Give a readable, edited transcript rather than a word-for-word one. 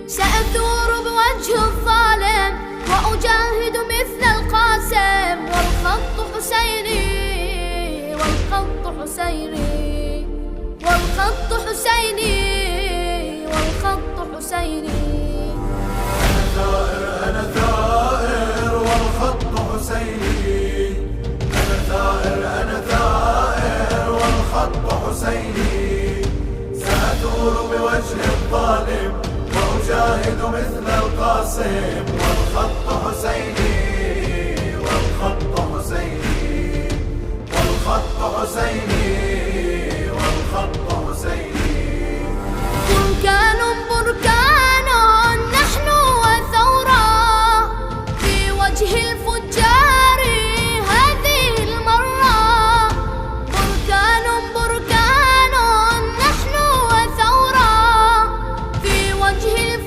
سأثور بوجه الظالم وأجاهد مثل القاسم. والخط حسيني والخط حسيني والخط حسيني والخط حسيني. أنا ثائر والخط حسيني. أنا ثائر والخط حسيني. سأثور بوجه الظالم وأجاهد مثل القاسم.